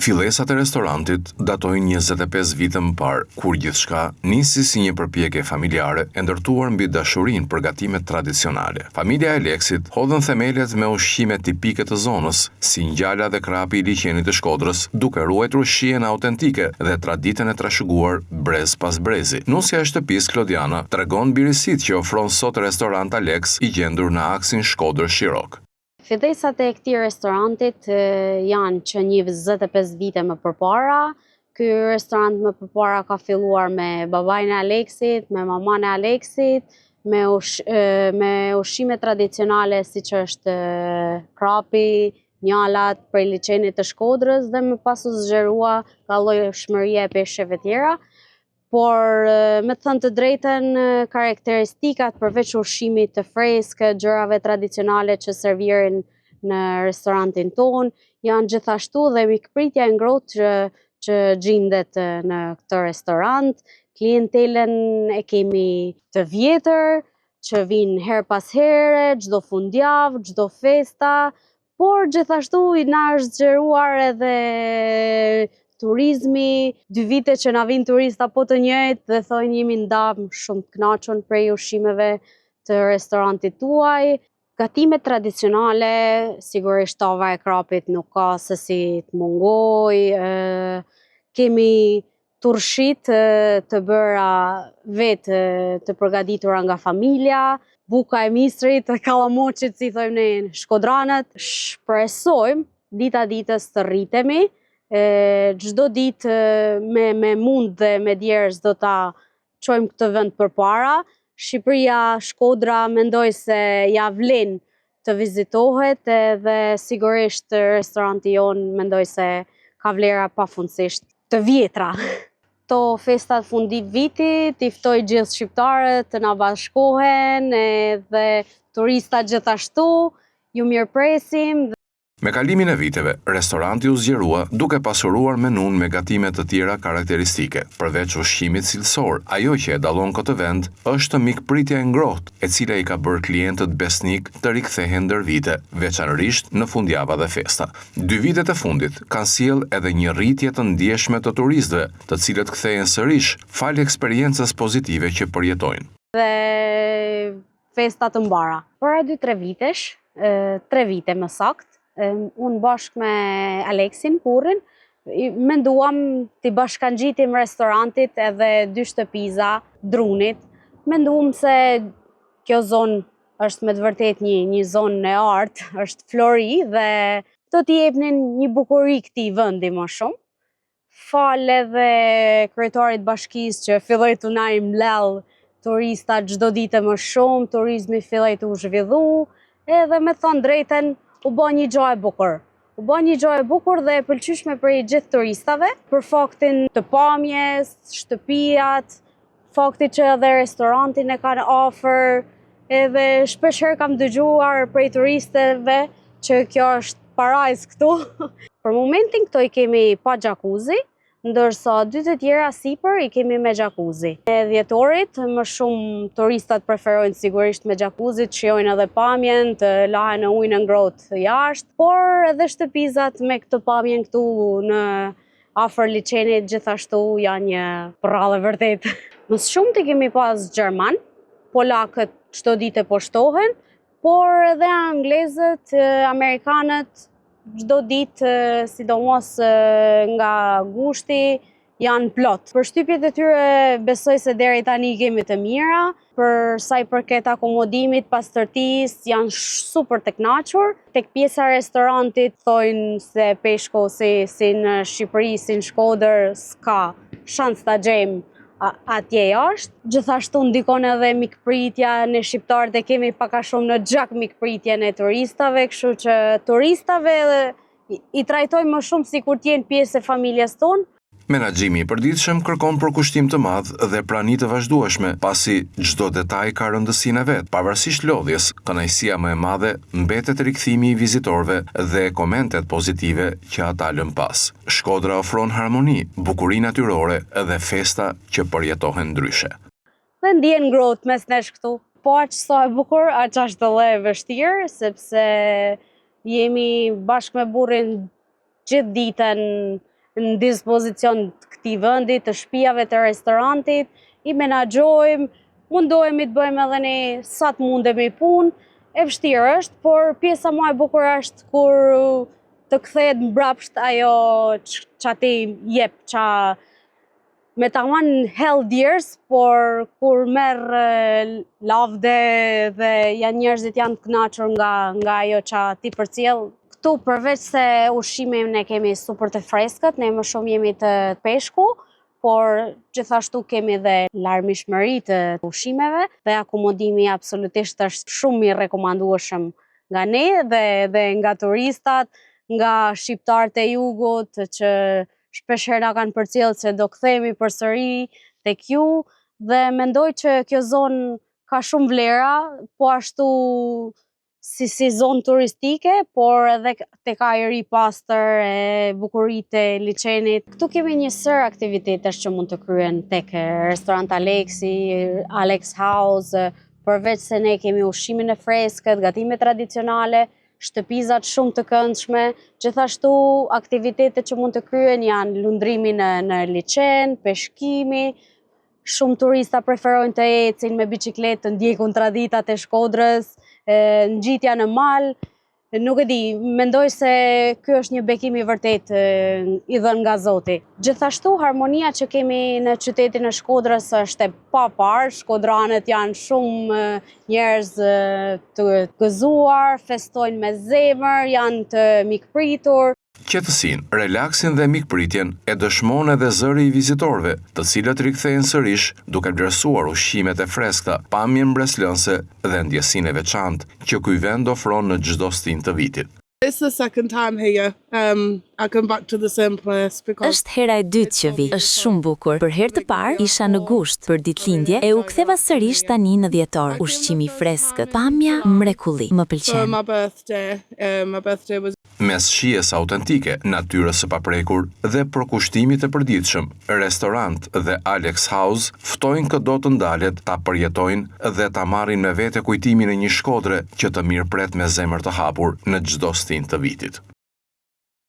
Fillesat e restorantit datojnë 25 vite më parë, kur gjithçka nisi si një përpjekje familjare e ndërtuar mbi dashurinë për gatimet tradicionale. Familja e Aleksit hodhën themelet me ushqime tipike të zonës, si ngjala dhe krapi i liqenit të Shkodrës, duke ruajtur shijen autentike dhe traditën e trashëguar brez pas brezi. Nusja e shtëpisë Klodiana tregon birësitë që ofron sot restorant Aleks i gjendur në aksin Shkodër-Shirok. Fillesat e këtij restorantit janë që një 25 vite më përpara. Ky restorant më përpara ka filluar me babain e Aleksit, me maman e Aleksit, me ushqime tradicionale siç është krapi, njalat prej liçenit të Shkodrës dhe më pas u zgjerua ka llojshmëria e peshqeve tjera. Por me të thënë të drejtën, karakteristikat përveç ushqimit të freskët, gjërave tradicionale që serviren në restorantin ton, janë gjithashtu dhe mikpritja e ngrohtë që gjendet në këtë restorant. Klientelën e kemi të vjetër, që vinë her pas here, çdo fundjavë, çdo festa, por gjithashtu na është zgjeruar edhe turizmi, 2 vite që na vinë turista po të njëjtë dhe thonë jemi ndam shumë të kënaqur prej ushqimeve të restorantit tuaj. Gatimet tradicionale, sigurisht tava e krapit nuk ka se si të mungoj. Kemi turshit të bëra vetë të përgatitura nga familja, buka e mistrit, kallamoçit si thojmë ne shkodranët. Shpresojmë dita ditës të rritemi. Çdo ditë me mund dhe me djerës do ta çojmë këtë vend përpara. Shqipëria, Shkodra mendoj se ja vlen të vizitohet edhe sigurisht restoranti jon mendoj se ka vlera pafundësisht të vjetra. Këto festat fundi vitit i ftoj gjithë shqiptarët të na bashkohen edhe turistat gjithashtu, ju mirëpresim. Me kalimin e viteve, restoranti u zgjerua duke pasuruar menun me gatime të tjera karakteristike. Përveç ushqimit cilësor, ajo që e dallon këtë vend është mikpritja e ngrohtë, e cila i ka bërë klientët besnik të rikthehen ndër vite, veçanërisht në fundjava dhe festa. 2 vitet e fundit kanë sjellë edhe një rritje të ndjeshme të turistëve, të cilët kthehen sërish fal eksperiencës pozitive që përjetojnë. Dhe festa të mbara. Para 2-3 vitesh, 3 vite më saktë, unë bashkë me Aleksin, kurrin, menduam t'i bashkangjitim restorantit edhe 2 shtëpiza drunit. Menduam se kjo zonë është me të vërtet një zonë e artë, është flori dhe do t'i jepnin një bukuri këtij vendi më shumë. Fal edhe kryetarit bashkisë që filloi t'u na i mlell turista çdo ditë më shumë, turizmi filloi t'u zhvillu, edhe me thënë drejtën u bë një gjë e bukur. U bë një gjë e bukur dhe e pëlqyeshme për i gjithë turistave, për faktin të pamjes, shtëpijat, fakti që edhe restorantin e kanë afër, edhe shpeshherë kam dëgjuar prej turistëve që kjo është parajs këtu. Për momentin këto i kemi pa jacuzzi, ndërsa 2 të tjera sipër i kemi me jacuzzi. E dhjetorit, më shumë turistat preferojnë sigurisht me jacuzzi, të shijojnë edhe pamjen, të lahen në ujin e ngrohtë jashtë, por edhe shtëpizat me këtë pamjen këtu në afër liçenit gjithashtu janë një prallë vërtet. Më shumë të kemi pas gjerman, polakët çdo ditë po shtohen, por edhe anglezët, amerikanët çdo ditë, sidomos nga gushti, janë plot. Përshtypjet e tyre besoj se deri tani kemi të mira, për sa i përket akomodimit, pastërtisë, janë super të kënaqur. Tek pjesa e restorantit thojnë se peshku si në Shqipëri, si në Shkodër, s'ka shans ta gjejmë atje jashtë. Gjithashtu ndikon edhe mikpritja, ne shqiptarët e kemi pak a shumë në gjak mikpritjen e turistave, kështu që turistave i trajtojmë më shumë sikur të jenë pjesë e familjes tonë. Menaxhimi i përditshëm kërkon përkushtim të madh dhe prani të vazhdueshme, pasi çdo detaj ka rëndësinë e vet. Pavarësisht lodhjes, kënaqësia më e madhe mbetet rikthimi i vizitorëve dhe komentet pozitive që ata lën pas. Shkodra ofron harmoni, bukuri natyrore dhe festa që përjetohen ndryshe. Dhe ndjen ngrohtë mes nesh këtu. Po aq sa e bukur, aq është edhe e vështirë, sepse jemi bashkë me burrin gjithë ditën në dispozicion të këtij vendi, të shtëpive, të restorantit, i menaxhojmë, mundohemi të bëjmë edhe ne sa të mundemi punë. E vështirë është, por pjesa më e bukur është kur të kthehet mbrapsht ajo që ti jep, që me tamam healthiers, por kur merr lavde dhe njerëzit janë të kënaqur nga ajo që ti përcjell. Këtu përveç se ushqime ne kemi super të freskët, ne më shumë jemi të peshku, por gjithashtu kemi dhe larmishmëri të ushqimeve dhe akomodimi absolutisht është shumë i rekomandueshëm nga ne dhe nga turistat, nga shqiptarët e jugut që shpeshherë na kanë përcjellë se do kthehemi përsëri tek ju dhe mendoj që kjo zonë ka shumë vlera, po ashtu si zonë turistike, por edhe tek ajri i pastër, e bukuritë e liçenit. Këtu kemi një sër aktivitetesh që mund të kryen tek restorant Aleksi, Alex House, përveç se ne kemi ushqimin e freskët, gatimet tradicionale, shtëpizat shumë të këndshme, gjithashtu aktivitetet që mund të kryen janë lundrimi në liçen, peshkimi. Shumë turista preferojnë të ecin me biçikletë, të ndjekun traditat e Shkodrës, ngjitja në mal. Nuk e di, mendoj se ky është një bekim i vërtet i dhënë nga Zoti. Gjithashtu harmonia që kemi në qytetin e Shkodrës është e papar. Shkodranët janë shumë njerëz të gëzuar, festojnë me zemër, janë të mikpritur. Qetësinë, relaksin dhe mikpritjen e dëshmon edhe zëri i vizitorëve, të cilët rikthehen sërish duke vlerësuar ushqimet e freskëta, pamjen mbreslënse dhe ndjesinë e veçantë që ky vend ofron në çdo stin të vitit. It's the second time here. I come back to the same place because Është hera e dytë që vi. Është shumë bukur. Për herë të parë isha në gusht për ditëlindje e u ktheva sërish tani në dhjetor. Ushqimi i freskët, pamja mrekulli. Më for pëlqen. my birthday. My birthday was Mes shijes autentike, natyrës së paprekur dhe përkushtimit të përditshëm, restorant dhe Alex House ftojnë këdo të ndalet, ta përjetojnë dhe ta marrin me vete kujtimin e një Shkodre që të mirëpret me zemër të hapur në çdo stin të vitit.